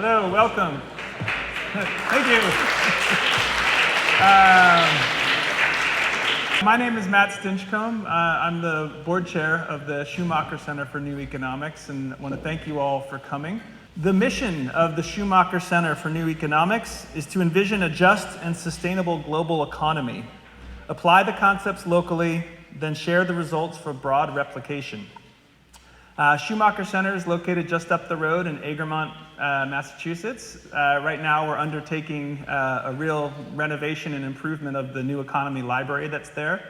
Hello, welcome. Thank you. My name is Matt Stinchcomb. I'm the board chair of the Schumacher Center for New Economics, and I want to thank you all for coming. The mission of the Schumacher Center for New Economics is to envision a just and sustainable global economy, apply the concepts locally, then share the results for broad replication. Schumacher Center is located just up the road in Egremont, Massachusetts. Right now we're undertaking a real renovation and improvement of the New Economy Library that's there.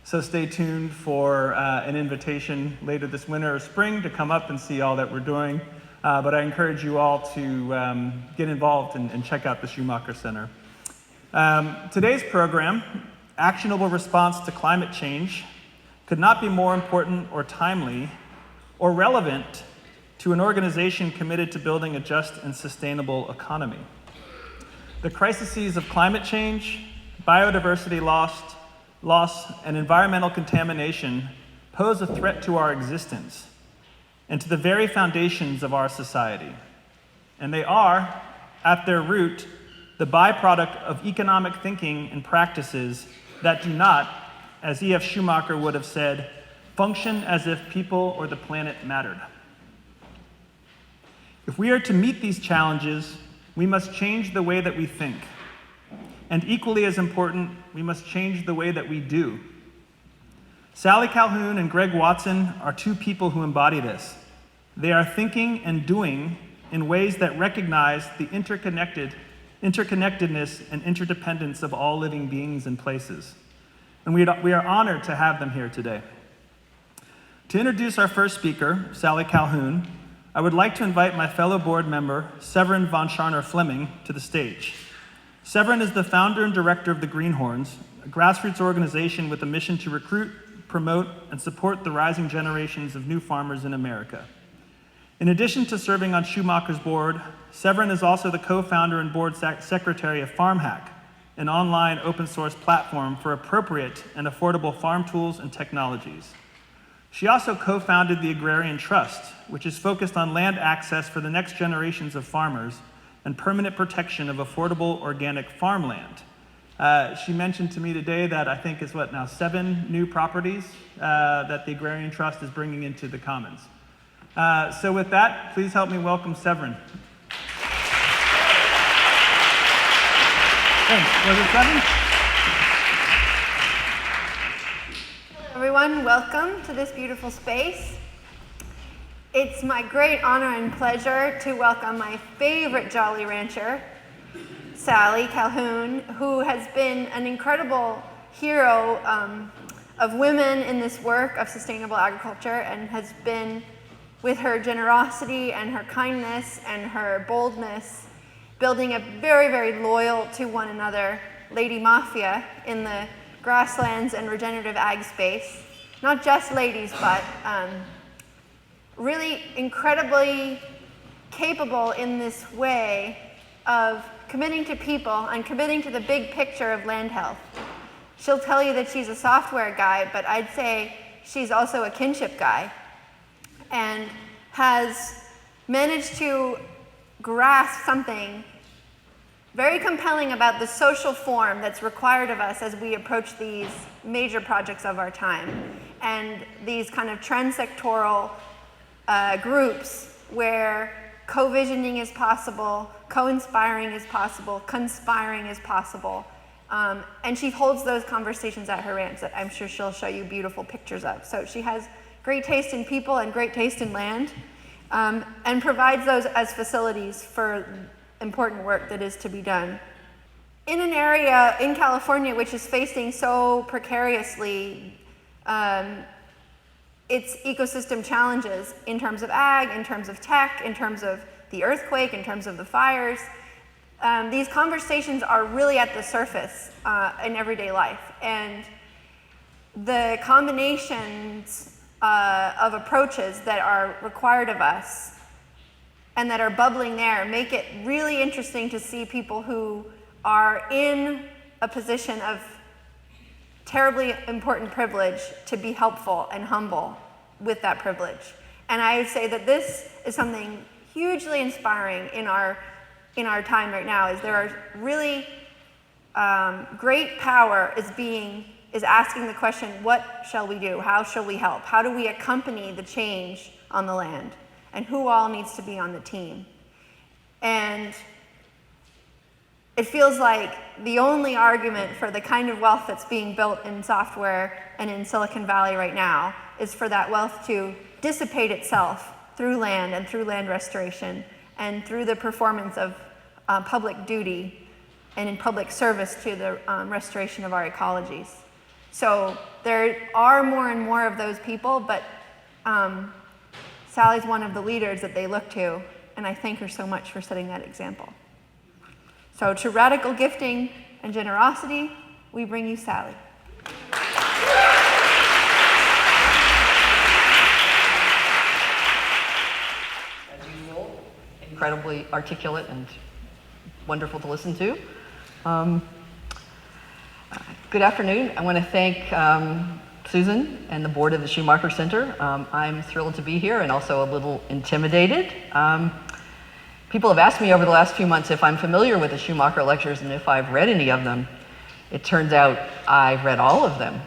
So stay tuned for an invitation later this winter or spring to come up and see all that we're doing. But I encourage you all to get involved and check out the Schumacher Center. Today's program, Actionable Response to Climate Change, could not be more important or timely or relevant to an organization committed to building a just and sustainable economy. The crises of climate change, biodiversity loss, and environmental contamination pose a threat to our existence and to the very foundations of our society. And they are, at their root, the byproduct of economic thinking and practices that do not, as E.F. Schumacher would have said, function as if people or the planet mattered. If we are to meet these challenges, we must change the way that we think. And equally as important, we must change the way that we do. Sallie Calhoun and Greg Watson are two people who embody this. They are thinking and doing in ways that recognize the interconnectedness and interdependence of all living beings and places. And we are honored to have them here today. To introduce our first speaker, Sallie Calhoun, I would like to invite my fellow board member, Severin von Scharner-Fleming, to the stage. Severin is the founder and director of the Greenhorns, a grassroots organization with a mission to recruit, promote, and support the rising generations of new farmers in America. In addition to serving on Schumacher's board, Severin is also the co-founder and board secretary of FarmHack, an online open source platform for appropriate and affordable farm tools and technologies. She also co-founded the Agrarian Trust, which is focused on land access for the next generations of farmers and permanent protection of affordable organic farmland. She mentioned to me today that I think is 7 new properties that the Agrarian Trust is bringing into the Commons. So with that, please help me welcome Severin. Thanks. Was it 7? Everyone, welcome to this beautiful space. It's my great honor and pleasure to welcome my favorite Jolly Rancher, Sallie Calhoun, who has been an incredible hero of women in this work of sustainable agriculture and has been, with her generosity and her kindness and her boldness, building a very, very loyal to one another lady mafia in the grasslands and regenerative ag space. Not just ladies, but really incredibly capable in this way of committing to people and committing to the big picture of land health. She'll tell you that she's a software guy, but I'd say she's also a kinship guy, and has managed to grasp something very compelling about the social form that's required of us as we approach these major projects of our time, and these kind of transsectoral groups where co-visioning is possible, co-inspiring is possible, conspiring is possible. And she holds those conversations at her ranch that I'm sure she'll show you beautiful pictures of. So she has great taste in people and great taste in land, and provides those as facilities for important work that is to be done. In an area in California which is facing so precariously its ecosystem challenges in terms of ag, in terms of tech, in terms of the earthquake, in terms of the fires, these conversations are really at the surface in everyday life. And the combinations of approaches that are required of us and that are bubbling there make it really interesting to see people who are in a position of terribly important privilege to be helpful and humble with that privilege. And I would say that this is something hugely inspiring in our time right now is there are really great power is asking the question, what shall we do? How shall we help? How do we accompany the change on the land? And who all needs to be on the team? And it feels like the only argument for the kind of wealth that's being built in software and in Silicon Valley right now is for that wealth to dissipate itself through land and through land restoration and through the performance of public duty and in public service to the restoration of our ecologies. So there are more and more of those people, but Sallie's one of the leaders that they look to, and I thank her so much for setting that example. So to radical gifting and generosity, we bring you Sallie. As usual, incredibly articulate and wonderful to listen to. Good afternoon. I want to thank Susan and the board of the Schumacher Center. I'm thrilled to be here and also a little intimidated. People have asked me over the last few months if I'm familiar with the Schumacher Lectures and if I've read any of them. It turns out I've read all of them.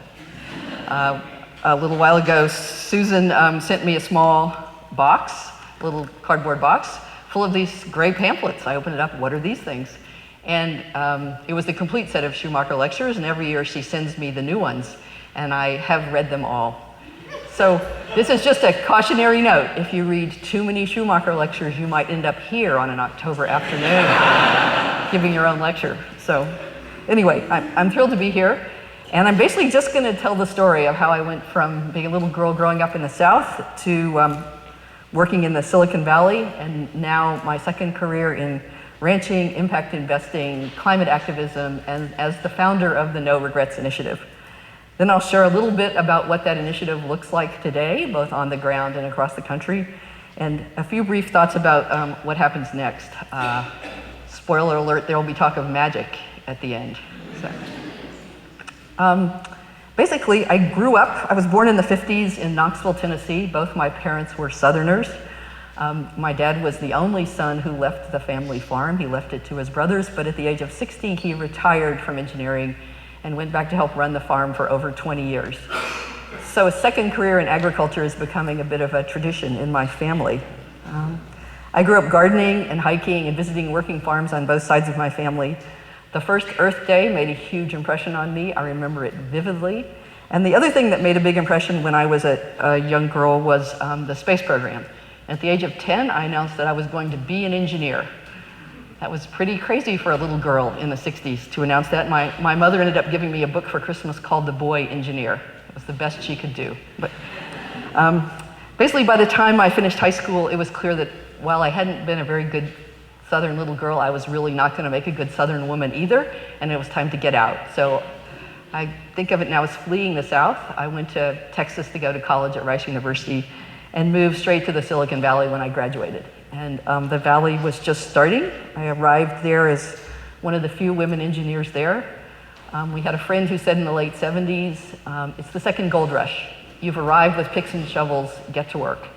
A little while ago, Susan sent me a small box, a little cardboard box, full of these gray pamphlets. I opened it up, what are these things? And it was the complete set of Schumacher Lectures, and every year she sends me the new ones, and I have read them all. So this is just a cautionary note. If you read too many Schumacher Lectures, you might end up here on an October afternoon giving your own lecture. So anyway, I'm thrilled to be here. And I'm basically just going to tell the story of how I went from being a little girl growing up in the South to working in the Silicon Valley, and now my second career in ranching, impact investing, climate activism, and as the founder of the No Regrets Initiative. Then I'll share a little bit about what that initiative looks like today, both on the ground and across the country, and a few brief thoughts about what happens next. Spoiler alert, there will be talk of magic at the end. So, basically, I was born in the 50s in Knoxville, Tennessee. Both my parents were Southerners. My dad was the only son who left the family farm. He left it to his brothers, but at the age of 60, he retired from engineering and went back to help run the farm for over 20 years. So a second career in agriculture is becoming a bit of a tradition in my family. I grew up gardening and hiking and visiting working farms on both sides of my family. The first Earth Day made a huge impression on me. I remember it vividly. And the other thing that made a big impression when I was a young girl was the space program. At the age of 10, I announced that I was going to be an engineer. That was pretty crazy for a little girl in the 60s to announce that. My mother ended up giving me a book for Christmas called The Boy Engineer. It was the best she could do. But basically, by the time I finished high school, it was clear that while I hadn't been a very good Southern little girl, I was really not going to make a good Southern woman either, and it was time to get out. So I think of it now as fleeing the South. I went to Texas to go to college at Rice University and moved straight to the Silicon Valley when I graduated. And the Valley was just starting. I arrived there as one of the few women engineers there. We had a friend who said in the late 70s, it's the second gold rush. You've arrived with picks and shovels, get to work.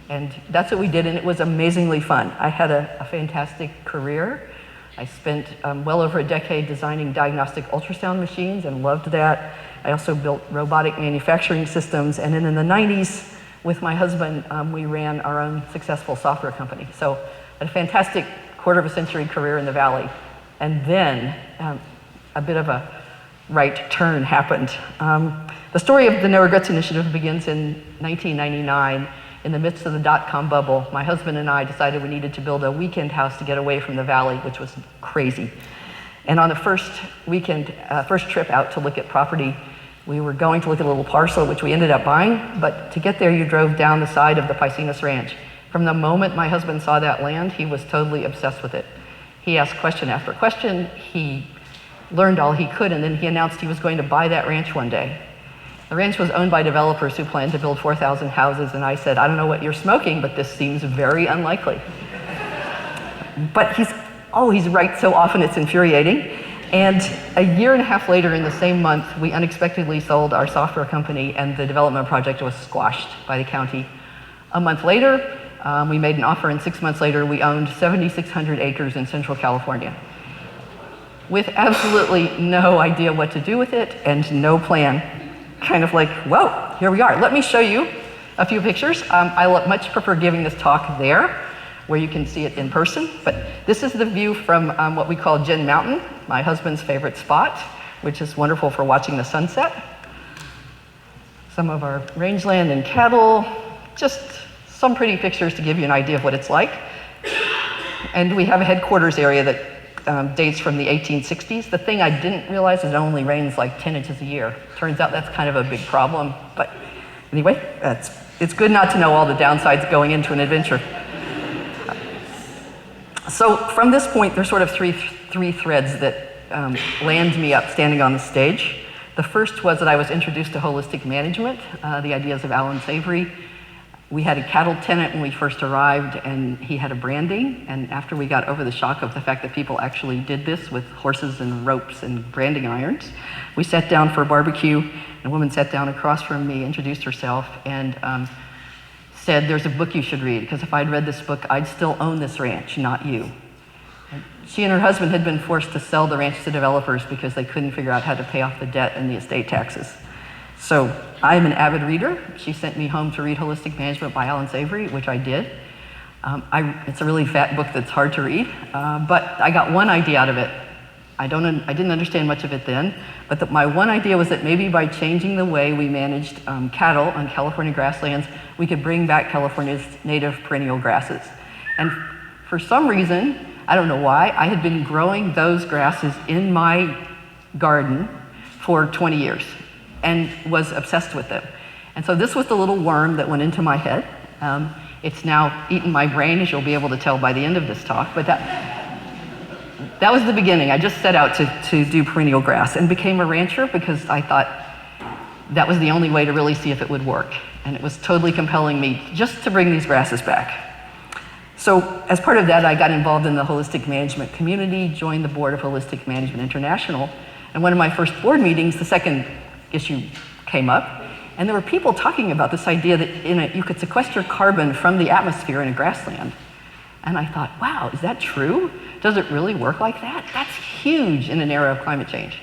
And that's what we did, and it was amazingly fun. I had a fantastic career. I spent well over a decade designing diagnostic ultrasound machines and loved that. I also built robotic manufacturing systems, and then in the 90s, with my husband, we ran our own successful software company. So a fantastic quarter-of-a-century career in the Valley. And then a bit of a right turn happened. The story of the No Regrets Initiative begins in 1999. In the midst of the dot-com bubble, my husband and I decided we needed to build a weekend house to get away from the Valley, which was crazy. And on the first trip out to look at property, we were going to look at a little parcel, which we ended up buying, but to get there, you drove down the side of the Paicines Ranch. From the moment my husband saw that land, he was totally obsessed with it. He asked question after question, he learned all he could, and then he announced he was going to buy that ranch one day. The ranch was owned by developers who planned to build 4,000 houses, and I said, I don't know what you're smoking, but this seems very unlikely. But he's always right so often it's infuriating. And a year and a half later, in the same month, we unexpectedly sold our software company, and the development project was squashed by the county. A month later, We made an offer, and 6 months later, we owned 7,600 acres in Central California, with absolutely no idea what to do with it and no plan. Kind of like, whoa, here we are. Let me show you a few pictures. I much prefer giving this talk there, where you can see it in person, but this is the view from what we call Gin Mountain, my husband's favorite spot, which is wonderful for watching the sunset. Some of our rangeland and cattle, just some pretty pictures to give you an idea of what it's like. And we have a headquarters area that dates from the 1860s. The thing I didn't realize is it only rains like 10 inches a year. Turns out that's kind of a big problem, but anyway, it's good not to know all the downsides going into an adventure. So from this point, there's sort of three threads that land me up standing on the stage. The first was that I was introduced to holistic management, the ideas of Alan Savory. We had a cattle tenant when we first arrived, and he had a branding. And after we got over the shock of the fact that people actually did this with horses and ropes and branding irons, we sat down for a barbecue, and a woman sat down across from me, introduced herself, and said, "There's a book you should read, because if I'd read this book, I'd still own this ranch, not you." And she and her husband had been forced to sell the ranch to developers because they couldn't figure out how to pay off the debt and the estate taxes. So I'm an avid reader. She sent me home to read Holistic Management by Alan Savory, which I did. It's a really fat book that's hard to read, but I got one idea out of it. I didn't understand much of it then, but my one idea was that maybe by changing the way we managed cattle on California grasslands, we could bring back California's native perennial grasses. And for some reason, I don't know why, I had been growing those grasses in my garden for 20 years and was obsessed with them. And so this was the little worm that went into my head. It's now eaten my brain, as you'll be able to tell by the end of this talk, but that was the beginning. I just set out to do perennial grass and became a rancher because I thought that was the only way to really see if it would work. And it was totally compelling me just to bring these grasses back. So as part of that, I got involved in the holistic management community, joined the board of Holistic Management International. And one of my first board meetings, the second issue came up, and there were people talking about this idea that you could sequester carbon from the atmosphere in a grassland. And I thought, wow, is that true? Does it really work like that? That's huge in an era of climate change.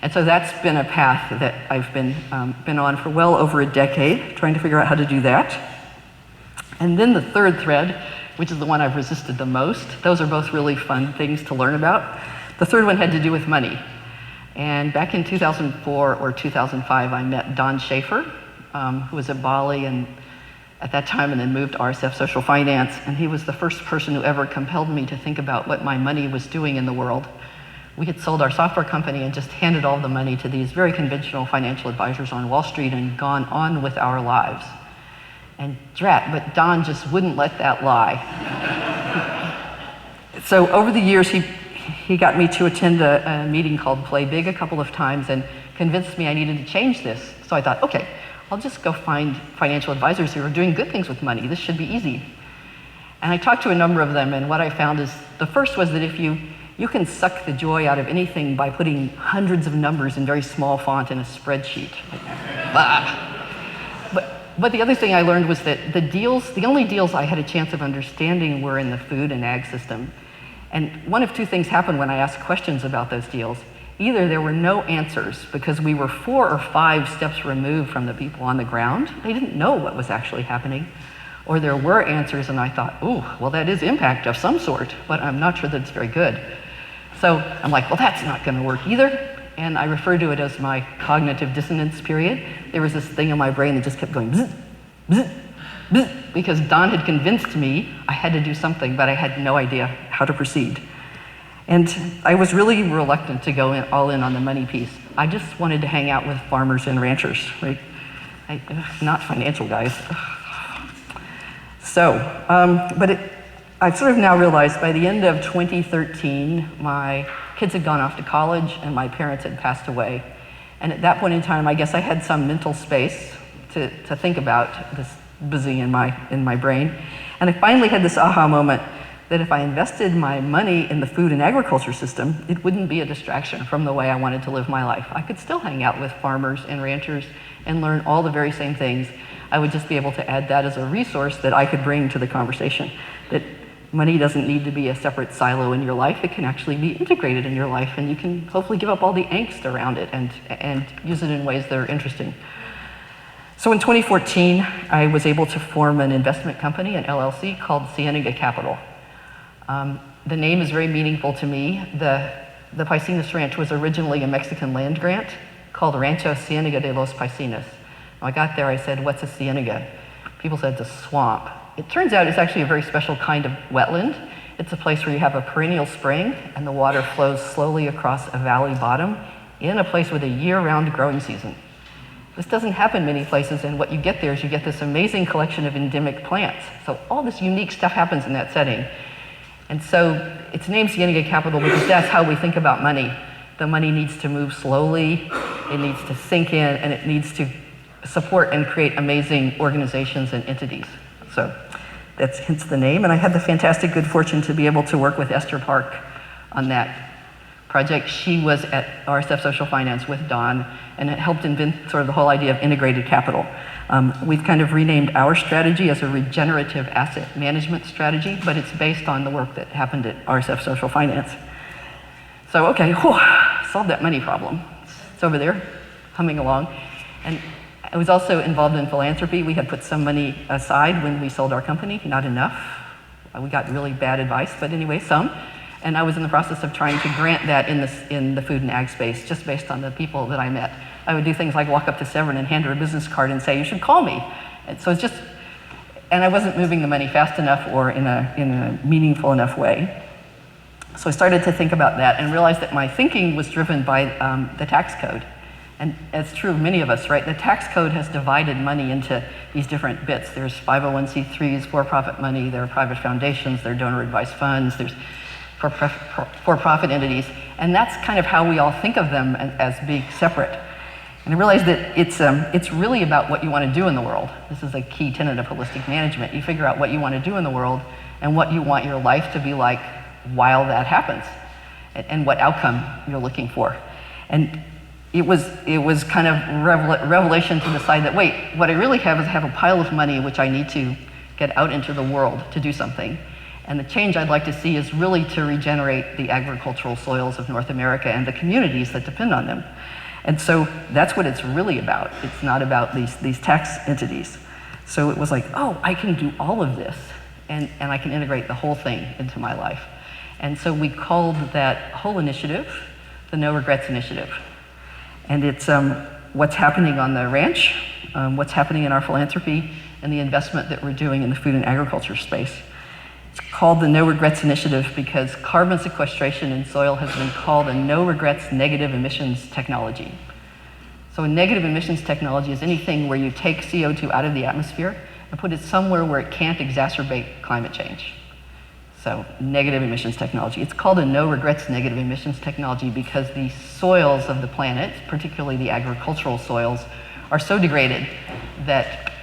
And so that's been a path that I've been on for well over a decade, trying to figure out how to do that. And then the third thread, which is the one I've resisted the most, those are both really fun things to learn about. The third one had to do with money. And back in 2004 or 2005, I met Don Schaefer, who was at Bali and at that time, and then moved to RSF Social Finance. And he was the first person who ever compelled me to think about what my money was doing in the world. We had sold our software company and just handed all the money to these very conventional financial advisors on Wall Street and gone on with our lives. And but Don just wouldn't let that lie. So over the years, he got me to attend a meeting called Play Big a couple of times and convinced me I needed to change this. So I thought, okay, I'll just go find financial advisors who are doing good things with money. This should be easy. And I talked to a number of them, and what I found is the first was that if you can suck the joy out of anything by putting hundreds of numbers in very small font in a spreadsheet. But the other thing I learned was that the only deals I had a chance of understanding were in the food and ag system. And one of two things happened when I asked questions about those deals. Either there were no answers because we were 4 or 5 steps removed from the people on the ground. They didn't know what was actually happening. Or there were answers and I thought, ooh, well that is impact of some sort, but I'm not sure that it's very good. So I'm like, well that's not gonna work either. And I refer to it as my cognitive dissonance period. There was this thing in my brain that just kept going bzz, bzz, bzz, because Don had convinced me I had to do something, but I had no idea how to proceed. And I was really reluctant to go all in on the money piece. I just wanted to hang out with farmers and ranchers, right? Not financial guys. So, I've sort of now realized by the end of 2013, my kids had gone off to college and my parents had passed away. And at that point in time, I guess I had some mental space to think about this busy in my brain. And I finally had this aha moment that if I invested my money in the food and agriculture system, it wouldn't be a distraction from the way I wanted to live my life. I could still hang out with farmers and ranchers and learn all the very same things. I would just be able to add that as a resource that I could bring to the conversation. That money doesn't need to be a separate silo in your life. It can actually be integrated in your life, and you can hopefully give up all the angst around it and use it in ways that are interesting. So in 2014, I was able to form an investment company, an LLC, called CNV Capital. The name is very meaningful to me. The Paicines Ranch was originally a Mexican land grant called Rancho Ciénaga de los Paicines. When I got there, I said, what's a ciénaga? People said it's a swamp. It turns out it's actually a very special kind of wetland. It's a place where you have a perennial spring and the water flows slowly across a valley bottom in a place with a year-round growing season. This doesn't happen many places, and what you get there is you get this amazing collection of endemic plants. So all this unique stuff happens in that setting. And so it's named Ciénaga Capital because that's how we think about money. The money needs to move slowly, it needs to sink in, and it needs to support and create amazing organizations and entities. So that's hence the name, and I had the fantastic good fortune to be able to work with Esther Park on that project. She was at RSF Social Finance with Don, and it helped invent sort of the whole idea of integrated capital. We've kind of renamed our strategy as a regenerative asset management strategy, but it's based on the work that happened at RSF Social Finance. So, okay, solved that money problem. It's over there, humming along. And I was also involved in philanthropy. We had put some money aside when we sold our company, not enough. We got really bad advice, but anyway, some. And I was in the process of trying to grant that in the food and ag space, just based on the people that I met. I would do things like walk up to Severin and hand her a business card and say, you should call me. And so it's just, and I wasn't moving the money fast enough or in a meaningful enough way. So I started to think about that and realized that my thinking was driven by the tax code. And it's true of many of us, right? The tax code has divided money into these different bits. There's 501c3s, for-profit money, there are private foundations, there are donor advised funds, there's for-profit entities, and that's kind of how we all think of them as being separate. And I realized that it's really about what you want to do in the world. This is a key tenet of holistic management. You figure out what you want to do in the world and what you want your life to be like while that happens, and what outcome you're looking for. And it was kind of revelation to decide that, wait, what I really have is I have a pile of money which I need to get out into the world to do something. And the change I'd like to see is really to regenerate the agricultural soils of North America and the communities that depend on them. And so that's what it's really about. It's not about these tax entities. So it was like, oh, I can do all of this, and I can integrate the whole thing into my life. And so we called that whole initiative the No Regrets Initiative. And it's what's happening on the ranch, what's happening in our philanthropy, and the investment that we're doing in the food and agriculture space. It's called the No Regrets Initiative because carbon sequestration in soil has been called a no regrets negative emissions technology. So a negative emissions technology is anything where you take CO2 out of the atmosphere and put it somewhere where it can't exacerbate climate change. So negative emissions technology. It's called a no regrets negative emissions technology because the soils of the planet, particularly the agricultural soils, are so degraded that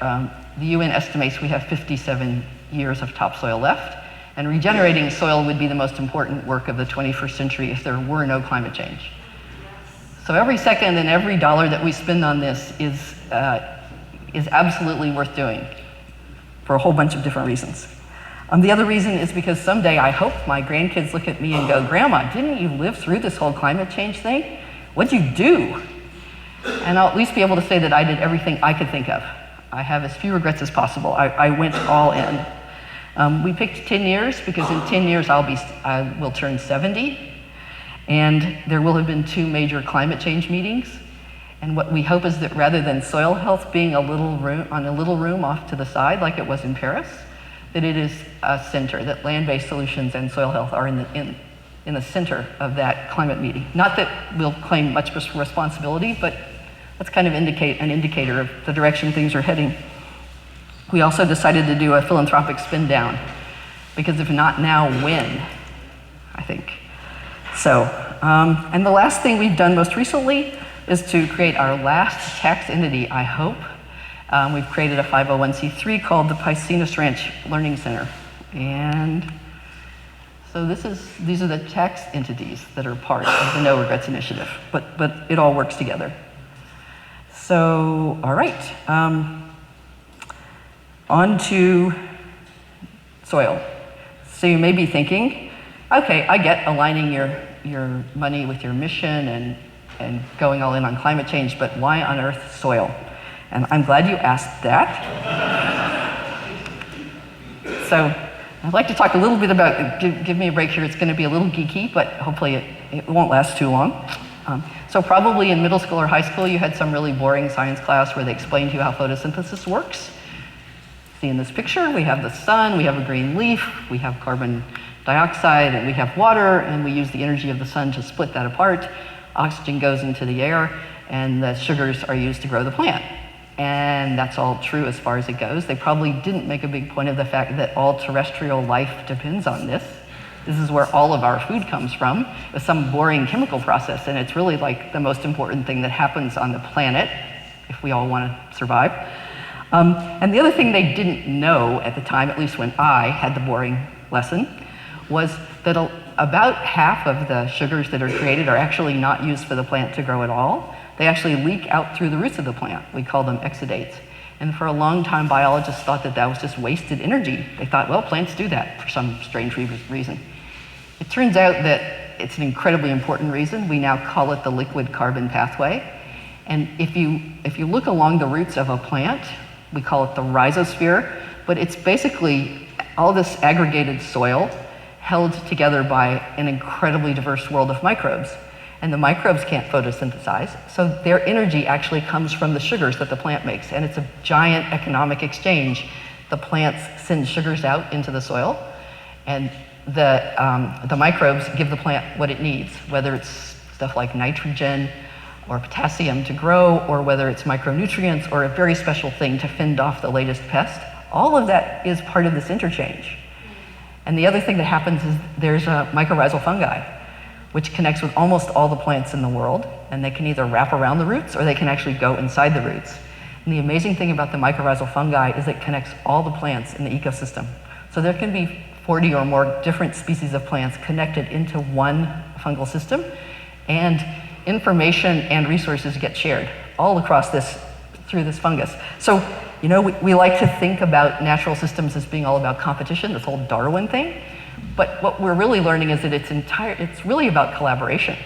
the UN estimates we have 57 years of topsoil left. And regenerating soil would be the most important work of the 21st century if there were no climate change. So every second and every dollar that we spend on this is absolutely worth doing for a whole bunch of different reasons. The other reason is because someday I hope my grandkids look at me and go, Grandma, didn't you live through this whole climate change thing? What'd you do? And I'll at least be able to say that I did everything I could think of. I have as few regrets as possible. I went all in. We picked 10 years because in 10 years I will turn 70, and there will have been 2 major climate change meetings. And what we hope is that rather than soil health being a little room off to the side like it was in Paris, that it is a center, that land-based solutions and soil health are in the center of that climate meeting. Not that we'll claim much responsibility, but that's kind of an indicator of the direction things are heading. We also decided to do a philanthropic spin down, because if not now, when, I think. So, and the last thing we've done most recently is to create our last tax entity, I hope. We've created a 501c3 called the Paicines Ranch Learning Center. And so these are the tax entities that are part of the No Regrets Initiative, but it all works together. So, all right. On to soil. So you may be thinking, okay, I get aligning your money with your mission and going all in on climate change, but why on earth soil? And I'm glad you asked that. So I'd like to talk a little bit about, give me a break here, it's going to be a little geeky, but hopefully it won't last too long. So probably in middle school or high school, you had some really boring science class where they explained to you how photosynthesis works. See in this picture, we have the sun, we have a green leaf, we have carbon dioxide, and we have water, and we use the energy of the sun to split that apart. Oxygen goes into the air, and the sugars are used to grow the plant. And that's all true as far as it goes. They probably didn't make a big point of the fact that all terrestrial life depends on this. This is where all of our food comes from, with some boring chemical process, and it's really like the most important thing that happens on the planet, if we all want to survive. And the other thing they didn't know at the time, at least when I had the boring lesson, was that about half of the sugars that are created are actually not used for the plant to grow at all. They actually leak out through the roots of the plant. We call them exudates. And for a long time, biologists thought that that was just wasted energy. They thought, well, plants do that for some strange reason. It turns out that it's an incredibly important reason. We now call it the liquid carbon pathway. And if you look along the roots of a plant, we call it the rhizosphere, but it's basically all this aggregated soil held together by an incredibly diverse world of microbes. And the microbes can't photosynthesize, so their energy actually comes from the sugars that the plant makes, and it's a giant economic exchange. The plants send sugars out into the soil, and the microbes give the plant what it needs, whether it's stuff like nitrogen or potassium to grow, or whether it's micronutrients or a very special thing to fend off the latest pest. All of that is part of this interchange. And the other thing that happens is there's a mycorrhizal fungi, which connects with almost all the plants in the world, and they can either wrap around the roots or they can actually go inside the roots. And the amazing thing about the mycorrhizal fungi is it connects all the plants in the ecosystem. So there can be 40 or more different species of plants connected into one fungal system, and information and resources get shared all across this, through this fungus. So, you know, we like to think about natural systems as being all about competition, this whole Darwin thing, but what we're really learning is that it's really about collaboration.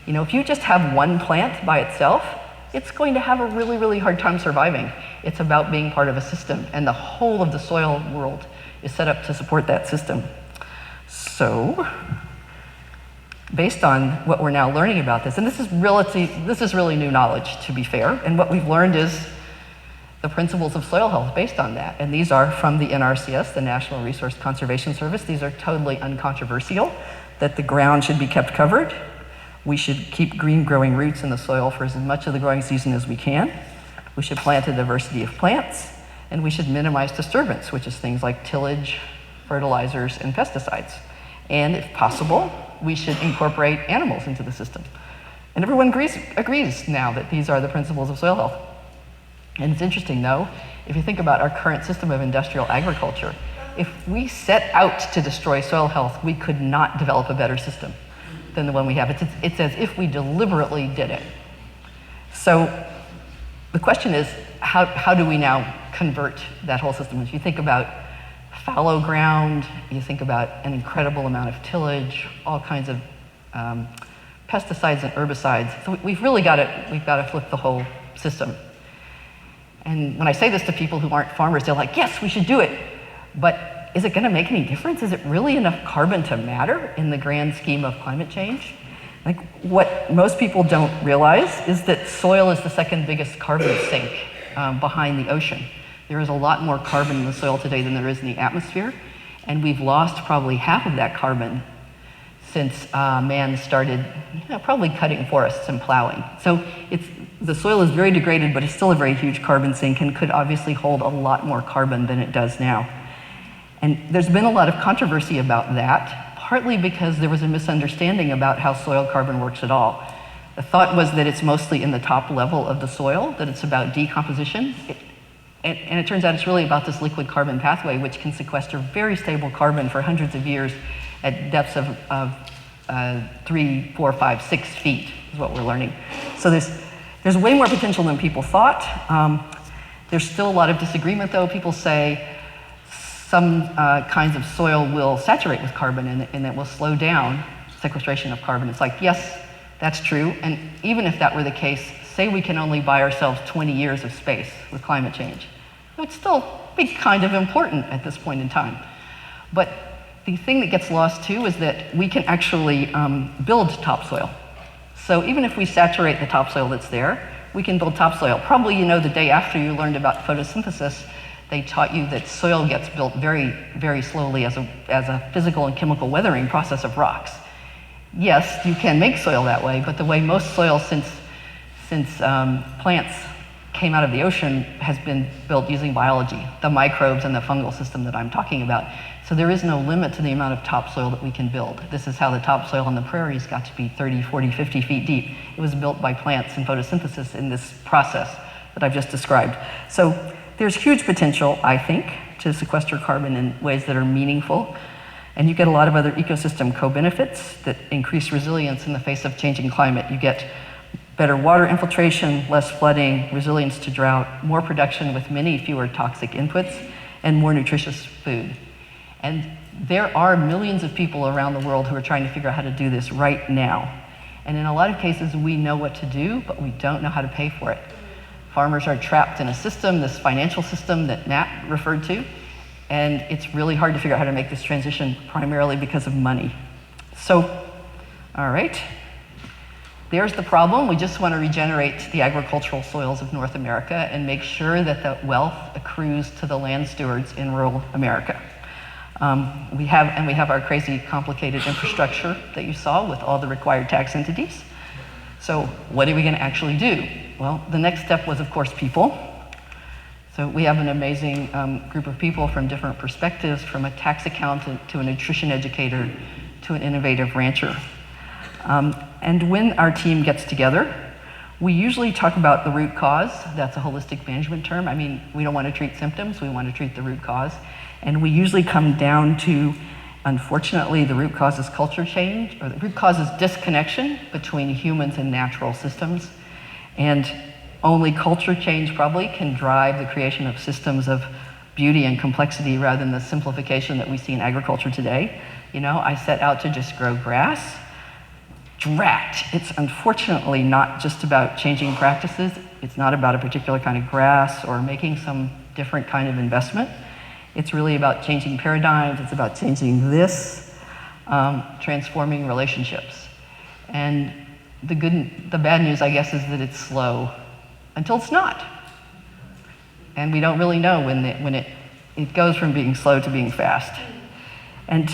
You know, if you just have one plant by itself, it's going to have a really, really hard time surviving. It's about being part of a system, and the whole of the soil world is set up to support that system. So, based on what we're now learning about this, and this is really new knowledge, to be fair, and what we've learned is the principles of soil health based on that. And these are from the NRCS, the National Resource Conservation Service. These are totally uncontroversial, that the ground should be kept covered. We should keep green growing roots in the soil for as much of the growing season as we can. We should plant a diversity of plants, and we should minimize disturbance, which is things like tillage, fertilizers, and pesticides. And if possible, we should incorporate animals into the system. And everyone agrees now that these are the principles of soil health. And it's interesting though, if you think about our current system of industrial agriculture, if we set out to destroy soil health, we could not develop a better system than the one we have. It's as if we deliberately did it. So the question is, how do we now convert that whole system? If you think about fallow ground, you think about an incredible amount of tillage, all kinds of pesticides and herbicides. So we've got to flip the whole system. And when I say this to people who aren't farmers, they're like, yes, we should do it. But is it going to make any difference? Is it really enough carbon to matter in the grand scheme of climate change? Like, what most people don't realize is that soil is the second biggest carbon sink behind the ocean. There is a lot more carbon in the soil today than there is in the atmosphere, and we've lost probably half of that carbon since man started probably cutting forests and plowing. So the soil is very degraded, but it's still a very huge carbon sink and could obviously hold a lot more carbon than it does now. And there's been a lot of controversy about that, partly because there was a misunderstanding about how soil carbon works at all. The thought was that it's mostly in the top level of the soil, that it's about decomposition. And it turns out it's really about this liquid carbon pathway, which can sequester very stable carbon for hundreds of years at depths of 3, 4, 5, 6 feet, is what we're learning. So there's way more potential than people thought. There's still a lot of disagreement though. People say some kinds of soil will saturate with carbon and it will slow down sequestration of carbon. It's like, yes, that's true. And even if that were the case, say we can only buy ourselves 20 years of space with climate change. It's still be kind of important at this point in time. But the thing that gets lost too is that we can actually build topsoil. So even if we saturate the topsoil that's there, we can build topsoil. Probably you know the day after you learned about photosynthesis, they taught you that soil gets built very, very slowly as a physical and chemical weathering process of rocks. Yes, you can make soil that way, but the way most soil since plants came out of the ocean has been built using biology, the microbes and the fungal system that I'm talking about. So there is no limit to the amount of topsoil that we can build. This is how the topsoil on the prairies got to be 30, 40, 50 feet deep. It was built by plants and photosynthesis in this process that I've just described. So there's huge potential, I think, to sequester carbon in ways that are meaningful. And you get a lot of other ecosystem co-benefits that increase resilience in the face of changing climate. You get better water infiltration, less flooding, resilience to drought, more production with many fewer toxic inputs, and more nutritious food. And there are millions of people around the world who are trying to figure out how to do this right now. And in a lot of cases, we know what to do, but we don't know how to pay for it. Farmers are trapped in a system, this financial system that Matt referred to, and it's really hard to figure out how to make this transition primarily because of money. So, all right. There's the problem. We just want to regenerate the agricultural soils of North America and make sure that the wealth accrues to the land stewards in rural America. We have our crazy complicated infrastructure that you saw with all the required tax entities. So what are we going to actually do? Well, the next step was, of course, people. So we have an amazing group of people from different perspectives, from a tax accountant to a nutrition educator to an innovative rancher. And when our team gets together, we usually talk about the root cause. That's a holistic management term. I mean, we don't want to treat symptoms, we want to treat the root cause. And we usually come down to, unfortunately, the root cause is culture change, or the root cause is disconnection between humans and natural systems. And only culture change probably can drive the creation of systems of beauty and complexity rather than the simplification that we see in agriculture today. You know, I set out to just grow grass. Drat. It's unfortunately not just about changing practices. It's not about a particular kind of grass or making some different kind of investment. It's really about changing paradigms. It's about changing this, transforming relationships. And the bad news, I guess, is that it's slow until it's not. And we don't really know when it goes from being slow to being fast. And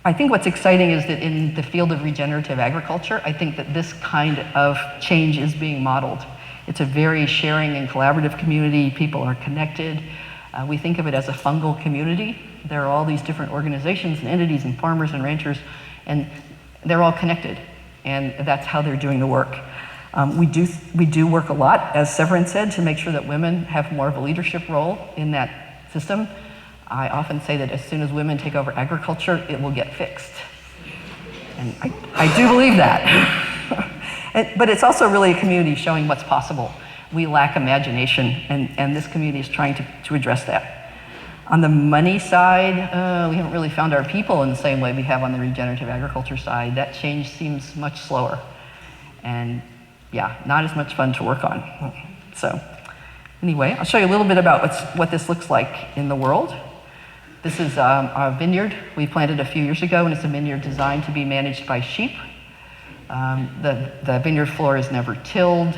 I think what's exciting is that in the field of regenerative agriculture, I think that this kind of change is being modeled. It's a very sharing and collaborative community. People are connected. We think of it as a fungal community. There are all these different organizations and entities and farmers and ranchers, and they're all connected. And that's how they're doing the work. We do work a lot, as Severin said, to make sure that women have more of a leadership role in that system. I often say that as soon as women take over agriculture, it will get fixed. And I do believe that. But it's also really a community showing what's possible. We lack imagination, and this community is trying to address that. On the money side, we haven't really found our people in the same way we have on the regenerative agriculture side. That change seems much slower. And yeah, not as much fun to work on. So anyway, I'll show you a little bit about what this looks like in the world. This is a vineyard we planted a few years ago, and it's a vineyard designed to be managed by sheep. The vineyard floor is never tilled.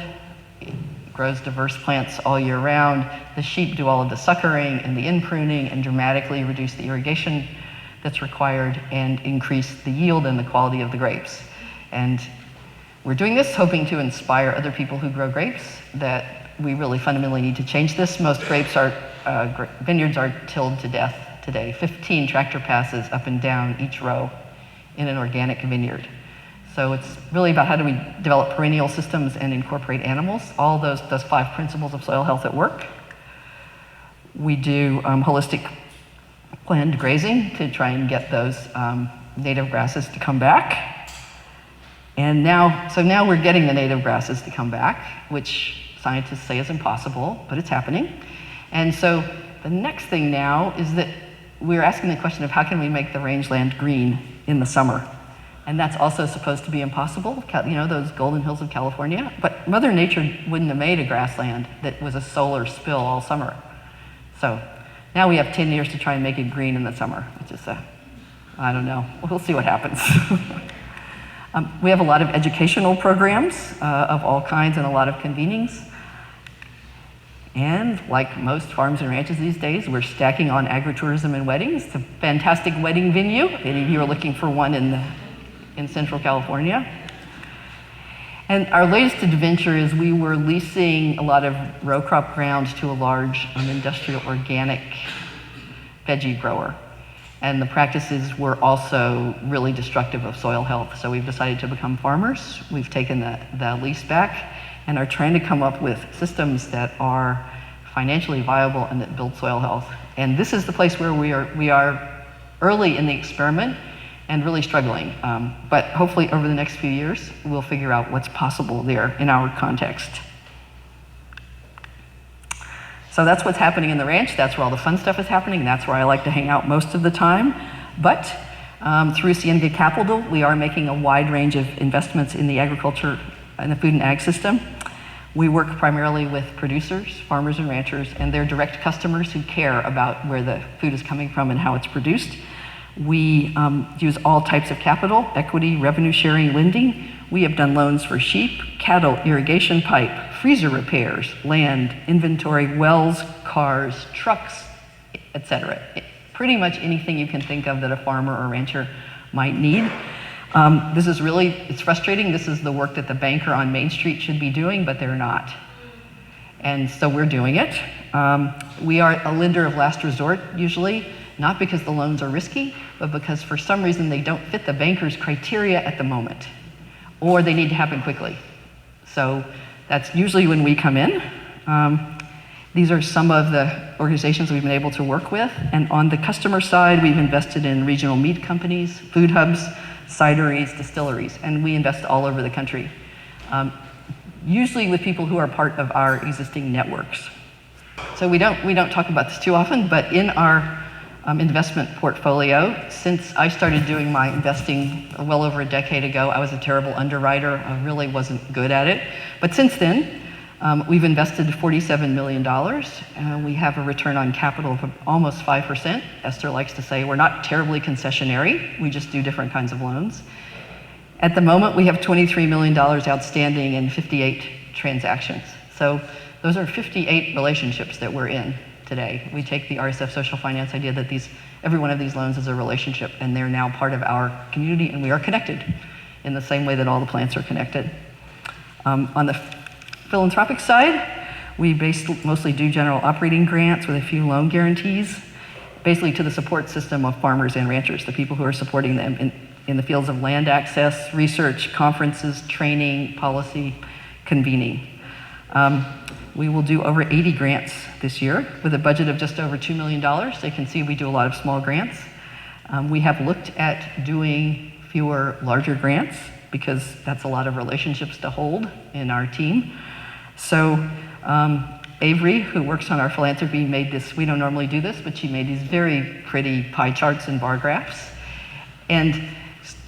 It grows diverse plants all year round. The sheep do all of the suckering and the in-pruning and dramatically reduce the irrigation that's required and increase the yield and the quality of the grapes. And we're doing this hoping to inspire other people who grow grapes that we really fundamentally need to change this. Most vineyards are tilled to death today. 15 tractor passes up and down each row in an organic vineyard. So it's really about how do we develop perennial systems and incorporate animals, all those 5 principles of soil health at work. We do holistic planned grazing to try and get those native grasses to come back. And now we're getting the native grasses to come back, which scientists say is impossible, but it's happening. And so the next thing now is that we're asking the question of how can we make the rangeland green in the summer? And that's also supposed to be impossible, you know, those golden hills of California. But Mother Nature wouldn't have made a grassland that was a solar spill all summer. So now we have 10 years to try and make it green in the summer, which is, I don't know, we'll see what happens. We have a lot of educational programs of all kinds and a lot of convenings. And like most farms and ranches these days, we're stacking on agritourism and weddings. It's a fantastic wedding venue, if any of you are looking for one in Central California. And our latest adventure is we were leasing a lot of row crop ground to a large industrial organic veggie grower. And the practices were also really destructive of soil health. So we've decided to become farmers. We've taken the lease back and are trying to come up with systems that are financially viable and that build soil health. And this is the place where we are early in the experiment and really struggling. But hopefully over the next few years, we'll figure out what's possible there in our context. So that's what's happening in the ranch. That's where all the fun stuff is happening. That's where I like to hang out most of the time. But through CNV Capital, we are making a wide range of investments in the agriculture and the food and ag system. We work primarily with producers, farmers and ranchers, and their direct customers who care about where the food is coming from and how it's produced. We use all types of capital, equity, revenue sharing, lending. We have done loans for sheep, cattle, irrigation pipe, freezer repairs, land, inventory, wells, cars, trucks, etc. Pretty much anything you can think of that a farmer or rancher might need. This is really, it's frustrating. This is the work that the banker on Main Street should be doing, but they're not. And so we're doing it. We are a lender of last resort, usually, not because the loans are risky, but because for some reason they don't fit the banker's criteria at the moment, or they need to happen quickly. So that's usually when we come in. These are some of the organizations we've been able to work with. And on the customer side, we've invested in regional meat companies, food hubs, cideries, distilleries, and we invest all over the country. Usually with people who are part of our existing networks. So we don't talk about this too often, but in our investment portfolio, since I started doing my investing well over a decade ago, I was a terrible underwriter. I really wasn't good at it. But since then, we've invested $47 million. We have a return on capital of almost 5%. Esther likes to say we're not terribly concessionary. We just do different kinds of loans. At the moment, we have $23 million outstanding in 58 transactions. So those are 58 relationships that we're in today. We take the RSF social finance idea that every one of these loans is a relationship, and they're now part of our community, and we are connected in the same way that all the plants are connected. On the philanthropic side, we mostly do general operating grants with a few loan guarantees, basically to the support system of farmers and ranchers, the people who are supporting them in the fields of land access, research, conferences, training, policy, convening. We will do over 80 grants this year with a budget of just over $2 million. So you can see we do a lot of small grants. We have looked at doing fewer larger grants because that's a lot of relationships to hold in our team. So Avery, who works on our philanthropy, made this, we don't normally do this, but she made these very pretty pie charts and bar graphs. And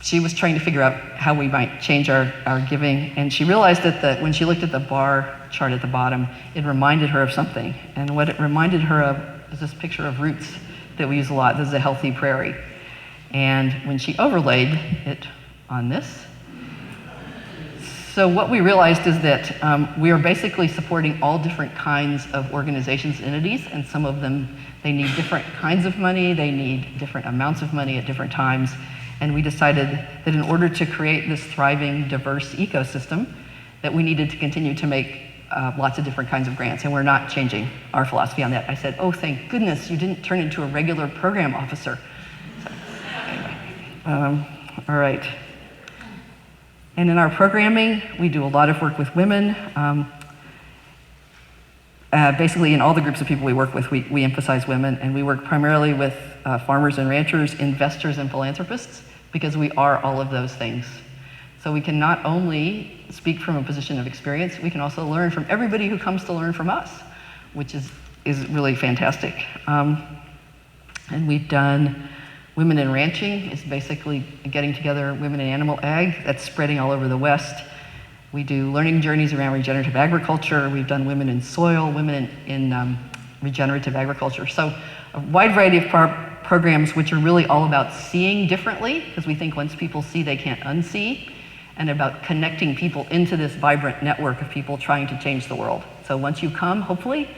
she was trying to figure out how we might change our giving. And she realized that when she looked at the bar chart at the bottom, it reminded her of something. And what it reminded her of is this picture of roots that we use a lot. This is a healthy prairie. And when she overlaid it on this, so what we realized is that we are basically supporting all different kinds of organizations and entities, and some of them, they need different kinds of money, they need different amounts of money at different times, and we decided that in order to create this thriving, diverse ecosystem, that we needed to continue to make lots of different kinds of grants, and we're not changing our philosophy on that. I said, oh, thank goodness you didn't turn into a regular program officer. So, anyway, all right. And in our programming, we do a lot of work with women. Basically, in all the groups of people we work with, we emphasize women, and we work primarily with farmers and ranchers, investors and philanthropists, because we are all of those things. So we can not only speak from a position of experience, we can also learn from everybody who comes to learn from us, which is really fantastic. And we've done Women in Ranching, is basically getting together women in animal ag. That's spreading all over the West. We do learning journeys around regenerative agriculture. We've done Women in Soil, Women in regenerative agriculture. So a wide variety of programs which are really all about seeing differently, because we think once people see, they can't unsee, and about connecting people into this vibrant network of people trying to change the world. So once you come, hopefully,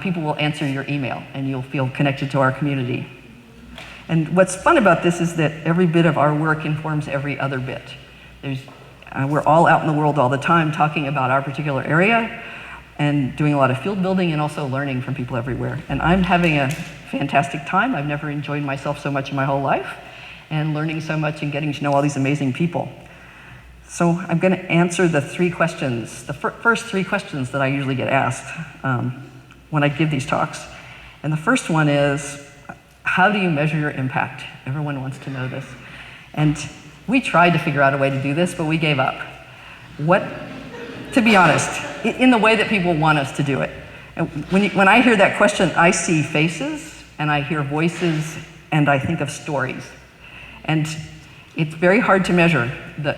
people will answer your email and you'll feel connected to our community. And what's fun about this is that every bit of our work informs every other bit. We're all out in the world all the time talking about our particular area and doing a lot of field building and also learning from people everywhere. And I'm having a fantastic time. I've never enjoyed myself so much in my whole life, and learning so much and getting to know all these amazing people. So I'm going to answer the three questions, the first three questions that I usually get asked when I give these talks. And the first one is, how do you measure your impact? Everyone wants to know this. And we tried to figure out a way to do this, but we gave up. To be honest, in the way that people want us to do it. And when I hear that question, I see faces, and I hear voices, and I think of stories. And it's very hard to measure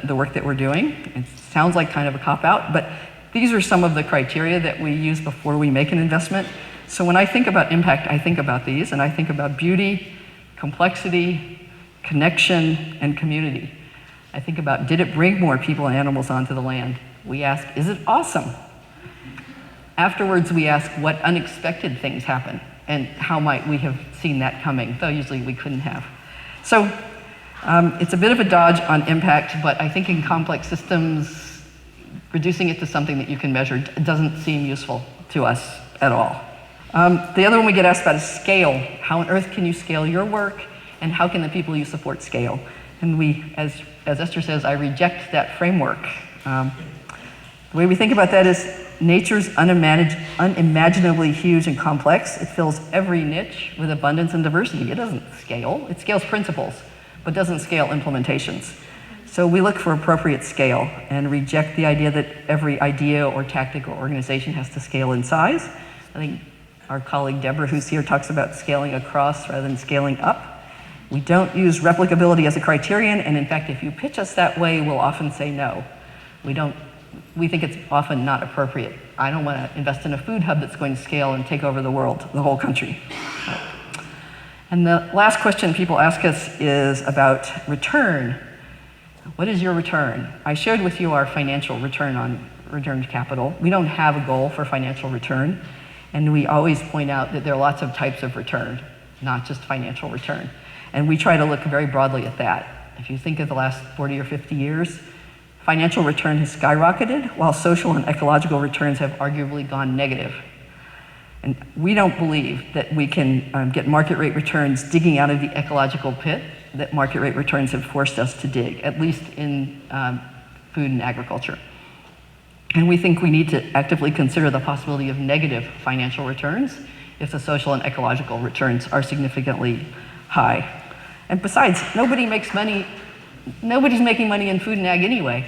the work that we're doing. It sounds like kind of a cop-out, but these are some of the criteria that we use before we make an investment. So when I think about impact, I think about these, and I think about beauty, complexity, connection, and community. I think about, did it bring more people and animals onto the land? We ask, is it awesome? Afterwards, we ask, what unexpected things happen, and how might we have seen that coming, though usually we couldn't have. So it's a bit of a dodge on impact, but I think in complex systems, reducing it to something that you can measure doesn't seem useful to us at all. The other one we get asked about is scale. How on earth can you scale your work, and how can the people you support scale? And we, as Esther says, I reject that framework. The way we think about that is nature's unimaginably huge and complex. It fills every niche with abundance and diversity. It doesn't scale. It scales principles, but doesn't scale implementations. So we look for appropriate scale and reject the idea that every idea or tactic or organization has to scale in size. I think our colleague Deborah, who's here, talks about scaling across rather than scaling up. We don't use replicability as a criterion, and in fact, if you pitch us that way, we'll often say no. We think it's often not appropriate. I don't want to invest in a food hub that's going to scale and take over the world, the whole country. And the last question people ask us is about return. What is your return? I shared with you our financial return on returned capital. We don't have a goal for financial return, and we always point out that there are lots of types of return, not just financial return. And we try to look very broadly at that. If you think of the last 40 or 50 years, financial return has skyrocketed, while social and ecological returns have arguably gone negative. And we don't believe that we can get market rate returns digging out of the ecological pit that market rate returns have forced us to dig, at least in food and agriculture. And we think we need to actively consider the possibility of negative financial returns if the social and ecological returns are significantly high. And besides, nobody's making money in food and ag anyway.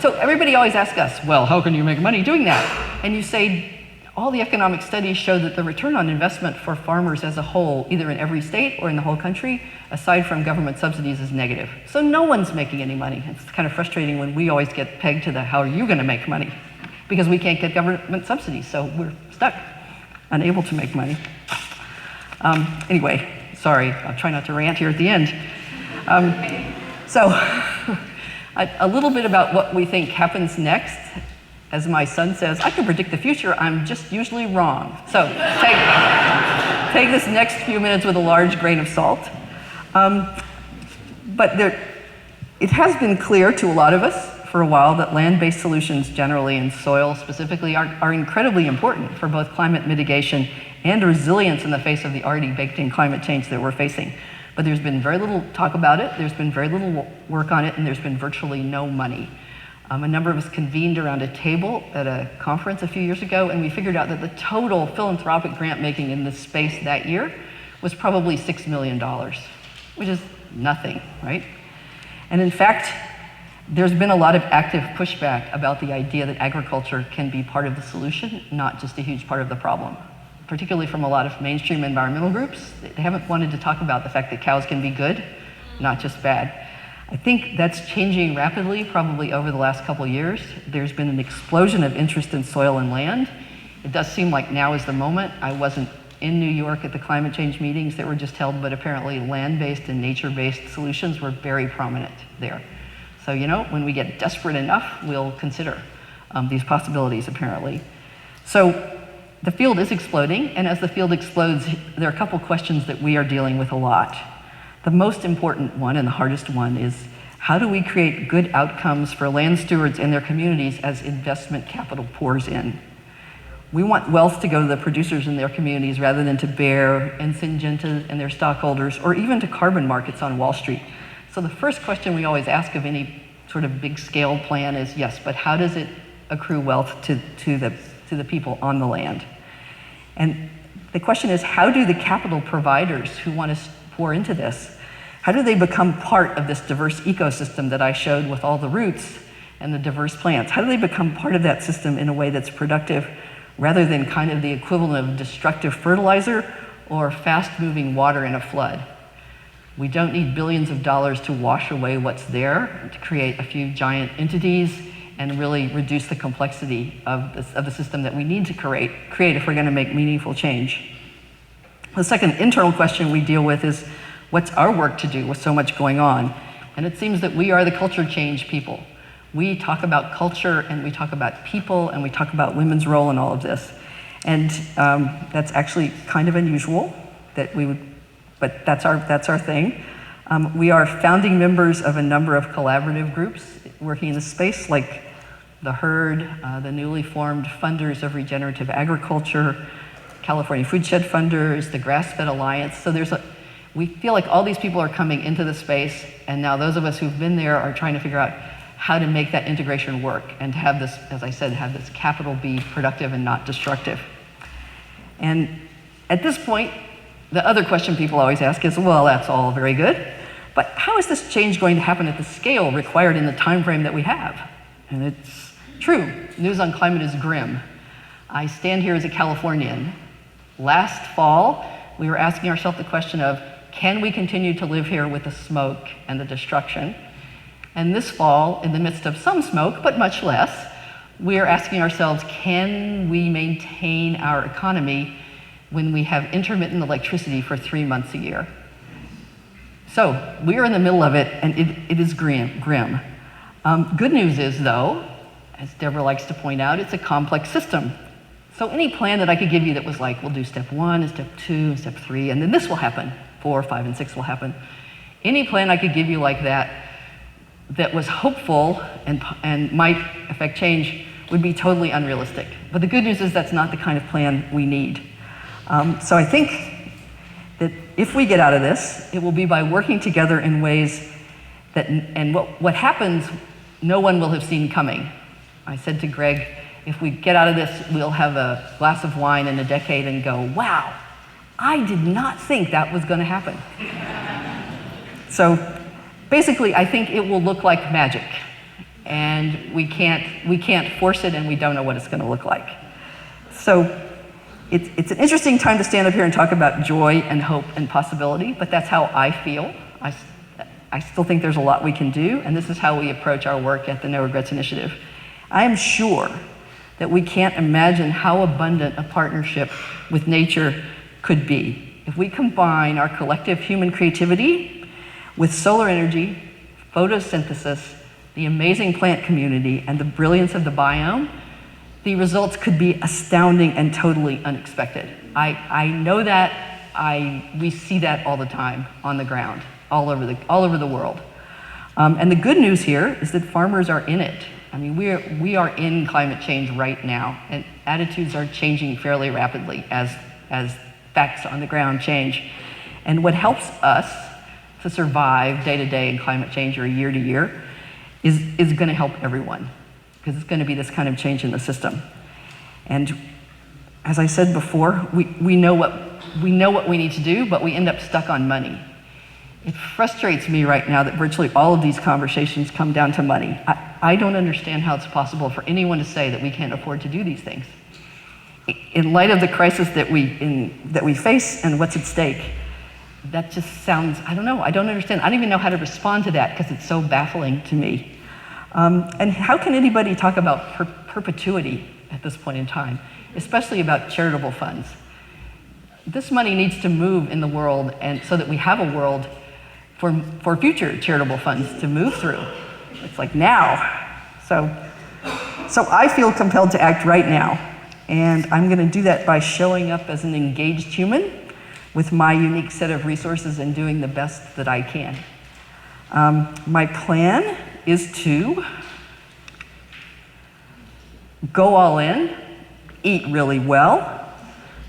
So everybody always asks us, well, how can you make money doing that? And you say, all the economic studies show that the return on investment for farmers as a whole, either in every state or in the whole country, aside from government subsidies, is negative. So no one's making any money. It's kind of frustrating when we always get pegged to the how are you going to make money? Because we can't get government subsidies, so we're stuck, unable to make money. Anyway, sorry, I'll try not to rant here at the end. So a little bit about what we think happens next. As my son says, I can predict the future, I'm just usually wrong. So take this next few minutes with a large grain of salt. But it has been clear to a lot of us for a while that land-based solutions generally and soil specifically are incredibly important for both climate mitigation and resilience in the face of the already baked-in climate change that we're facing. But there's been very little talk about it, there's been very little work on it, and there's been virtually no money. A number of us convened around a table at a conference a few years ago, and we figured out that the total philanthropic grant making in this space that year was probably $6 million, which is nothing, right? And in fact, there's been a lot of active pushback about the idea that agriculture can be part of the solution, not just a huge part of the problem. Particularly from a lot of mainstream environmental groups. They haven't wanted to talk about the fact that cows can be good, not just bad. I think that's changing rapidly, probably over the last couple of years. There's been an explosion of interest in soil and land. It does seem like now is the moment. I wasn't in New York at the climate change meetings that were just held, but apparently land-based and nature-based solutions were very prominent there. So, you know, when we get desperate enough, we'll consider these possibilities, apparently. So the field is exploding, and as the field explodes, there are a couple questions that we are dealing with a lot. The most important one, and the hardest one, is how do we create good outcomes for land stewards and their communities as investment capital pours in? We want wealth to go to the producers in their communities rather than to Bayer and Syngenta and their stockholders, or even to carbon markets on Wall Street. So the first question we always ask of any sort of big scale plan is, yes, but how does it accrue wealth to the people on the land? And the question is, how do the capital providers who want to pour into this, how do they become part of this diverse ecosystem that I showed with all the roots and the diverse plants? How do they become part of that system in a way that's productive rather than kind of the equivalent of destructive fertilizer or fast-moving water in a flood? We don't need billions of dollars to wash away what's there, to create a few giant entities and really reduce the complexity of the system that we need to create if we're going to make meaningful change. The second internal question we deal with is, what's our work to do with so much going on? And it seems that we are the culture change people. We talk about culture, and we talk about people, and we talk about women's role in all of this. And that's actually kind of unusual that we would, but that's our thing. We are founding members of a number of collaborative groups working in this space, like the Herd, the newly formed funders of Regenerative Agriculture, California Food Shed Funders, the Grass-Fed Alliance. So we feel like all these people are coming into the space, and now those of us who've been there are trying to figure out how to make that integration work and to have this, as I said, have this capital be productive and not destructive. And at this point, the other question people always ask is, well, that's all very good, but how is this change going to happen at the scale required in the time frame that we have? And it's true, news on climate is grim. I stand here as a Californian. Last fall, we were asking ourselves the question of, can we continue to live here with the smoke and the destruction? And this fall, in the midst of some smoke, but much less, we are asking ourselves, can we maintain our economy when we have intermittent electricity for 3 months a year? So we are in the middle of it, and it is grim. Good news is, though, as Deborah likes to point out, it's a complex system. So any plan that I could give you that was like, we'll do step 1 and step 2 and step 3, and then this will happen, 4, 5, and 6 will happen. Any plan I could give you like that was hopeful and might affect change would be totally unrealistic. But the good news is that's not the kind of plan we need. So I think that if we get out of this, it will be by working together in ways that, and what happens, no one will have seen coming. I said to Greg, if we get out of this, we'll have a glass of wine in a decade and go, wow, I did not think that was going to happen. So basically, I think it will look like magic, and we can't force it, and we don't know what it's going to look like. So it's an interesting time to stand up here and talk about joy and hope and possibility, but that's how I feel. I still think there's a lot we can do, and this is how we approach our work at the No Regrets Initiative. I am sure that we can't imagine how abundant a partnership with nature could be if we combine our collective human creativity with solar energy, photosynthesis, the amazing plant community, and the brilliance of the biome. The results could be astounding and totally unexpected. I know that. We see that all the time on the ground, all over the world. And the good news here is that farmers are in it. I mean, we are in climate change right now, and attitudes are changing fairly rapidly as facts on the ground change. And what helps us to survive day to day in climate change or year to year is going to help everyone, because it's going to be this kind of change in the system. And as I said before, we know what we need to do, but we end up stuck on money. It frustrates me right now that virtually all of these conversations come down to money. I don't understand how it's possible for anyone to say that we can't afford to do these things. In light of the crisis that we face and what's at stake, that just sounds, I don't know, I don't understand. I don't even know how to respond to that because it's so baffling to me. And how can anybody talk about perpetuity at this point in time, especially about charitable funds? This money needs to move in the world, and so that we have a world for future charitable funds to move through. It's like now. So I feel compelled to act right now, and I'm going to do that by showing up as an engaged human with my unique set of resources and doing the best that I can. My plan is to go all in, eat really well,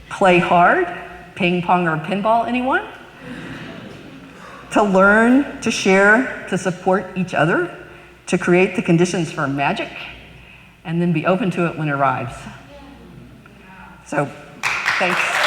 play hard, ping pong or pinball, anyone? To learn, to share, to support each other, to create the conditions for magic, and then be open to it when it arrives. So, thanks.